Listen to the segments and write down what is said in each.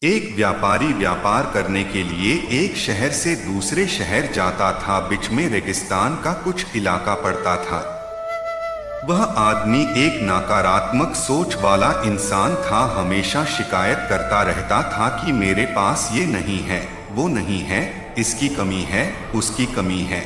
एक व्यापारी व्यापार करने के लिए एक शहर से दूसरे शहर जाता था। बीच में रेगिस्तान का कुछ इलाका पड़ता था। वह आदमी एक नकारात्मक सोच वाला इंसान था। हमेशा शिकायत करता रहता था कि मेरे पास ये नहीं है, वो नहीं है, इसकी कमी है, उसकी कमी है।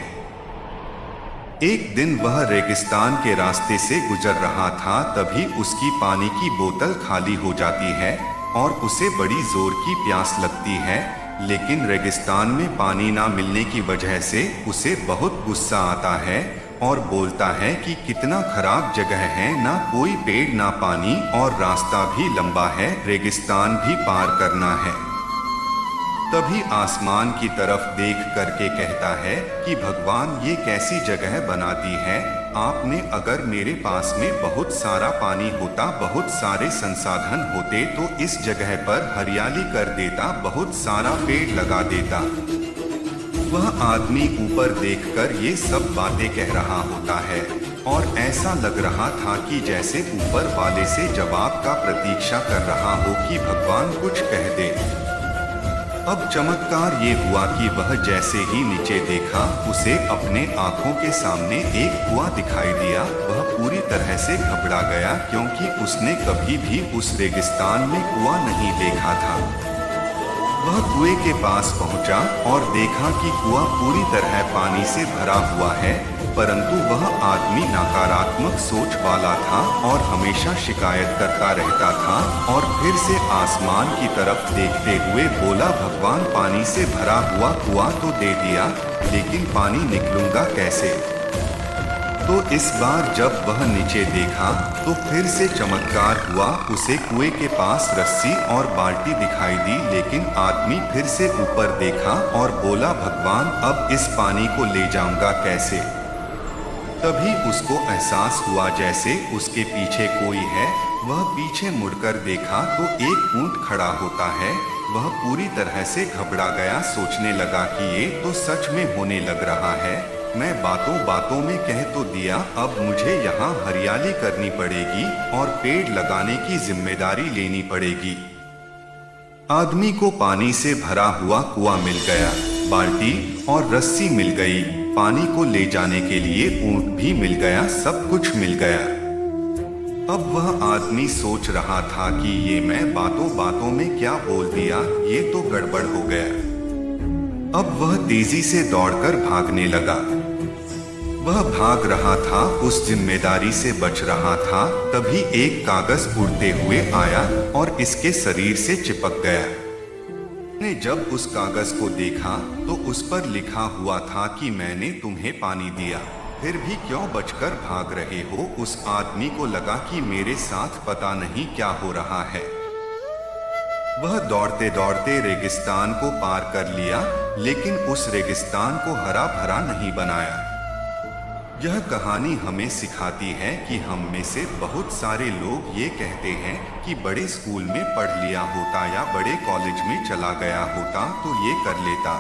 एक दिन वह रेगिस्तान के रास्ते से गुजर रहा था, तभी उसकी पानी की बोतल खाली हो जाती है और उसे बड़ी जोर की प्यास लगती है। लेकिन रेगिस्तान में पानी ना मिलने की वजह से उसे बहुत गुस्सा आता है और बोलता है कि कितना खराब जगह है, ना कोई पेड़ ना पानी और रास्ता भी लंबा है, रेगिस्तान भी पार करना है। तभी आसमान की तरफ देख करके कहता है कि भगवान, ये कैसी जगह बना दी है आपने। अगर मेरे पास में बहुत सारा पानी होता, बहुत सारे संसाधन होते तो इस जगह पर हरियाली कर देता, बहुत सारा पेड़ लगा देता। वह आदमी ऊपर देखकर ये सब बातें कह रहा होता है और ऐसा लग रहा था कि जैसे ऊपर वाले से जवाब का प्रतीक्षा कर रहा हो कि भगवान कुछ कह दे। अब चमत्कार ये हुआ कि वह जैसे ही नीचे देखा, उसे अपने आंखों के सामने एक कुआं दिखाई दिया। वह पूरी तरह से घबरा गया क्योंकि उसने कभी भी उस रेगिस्तान में कुआं नहीं देखा था। वह कुएं के पास पहुंचा और देखा कि कुआं पूरी तरह पानी से भरा हुआ है, परंतु वह आदमी नकारात्मक सोच वाला था और हमेशा शिकायत करता रहता था। और फिर से आसमान की तरफ देखते हुए बोला, भगवान, पानी से भरा हुआ कुआं तो दे दिया, लेकिन पानी निकलूंगा कैसे। तो इस बार जब वह नीचे देखा तो फिर से चमत्कार हुआ। उसे कुएं के पास रस्सी और बाल्टी दिखाई दी, लेकिन आदमी फिर से ऊपर देखा और बोला, भगवान, अब इस पानी को ले जाऊंगा कैसे। तभी उसको एहसास हुआ जैसे उसके पीछे कोई है। वह पीछे मुड़कर देखा तो एक ऊंट खड़ा होता है। वह पूरी तरह से घबरा गया, सोचने लगा कि ये तो सच में होने लग रहा है। मैं बातों बातों में कह तो दिया, अब मुझे यहाँ हरियाली करनी पड़ेगी और पेड़ लगाने की जिम्मेदारी लेनी पड़ेगी। आदमी को पानी से भरा हुआ कुआं मिल गया, बाल्टी और रस्सी मिल गई, पानी को ले जाने के लिए ऊंट भी मिल गया, सब कुछ मिल गया। अब वह आदमी सोच रहा था कि ये मैं बातों बातों में क्या बोल दिया, ये तो गड़बड़ हो गया। अब वह तेजी से दौड़कर भागने लगा। वह भाग रहा था, उस जिम्मेदारी से बच रहा था। तभी एक कागज उड़ते हुए आया और इसके शरीर से चिपक गया। ने जब उस कागज को देखा तो उस पर लिखा हुआ था कि मैंने तुम्हें पानी दिया, फिर भी क्यों बचकर भाग रहे हो। उस आदमी को लगा कि मेरे साथ पता नहीं क्या हो रहा है। वह दौड़ते दौड़ते रेगिस्तान को पार कर लिया, लेकिन उस रेगिस्तान को हरा भरा नहीं बनाया। यह कहानी हमें सिखाती है कि हम में से बहुत सारे लोग ये कहते हैं कि बड़े स्कूल में पढ़ लिया होता या बड़े कॉलेज में चला गया होता तो ये कर लेता।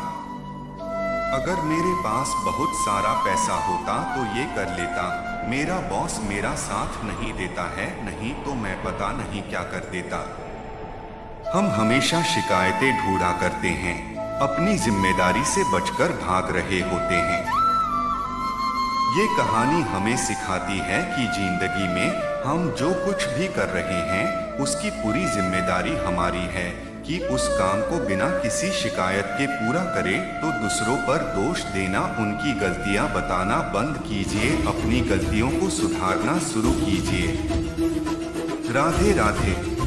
अगर मेरे पास बहुत सारा पैसा होता तो ये कर लेता। मेरा बॉस मेरा साथ नहीं देता है, नहीं तो मैं पता नहीं क्या कर देता। हम हमेशा शिकायतें ढूंढा करते हैं, अपनी जिम्मेदारी से बचकर भाग रहे होते हैं। ये कहानी हमें सिखाती है कि जिंदगी में हम जो कुछ भी कर रहे हैं उसकी पूरी जिम्मेदारी हमारी है कि उस काम को बिना किसी शिकायत के पूरा करें। तो दूसरों पर दोष देना, उनकी गलतियां बताना बंद कीजिए, अपनी गलतियों को सुधारना शुरू कीजिए। राधे राधे।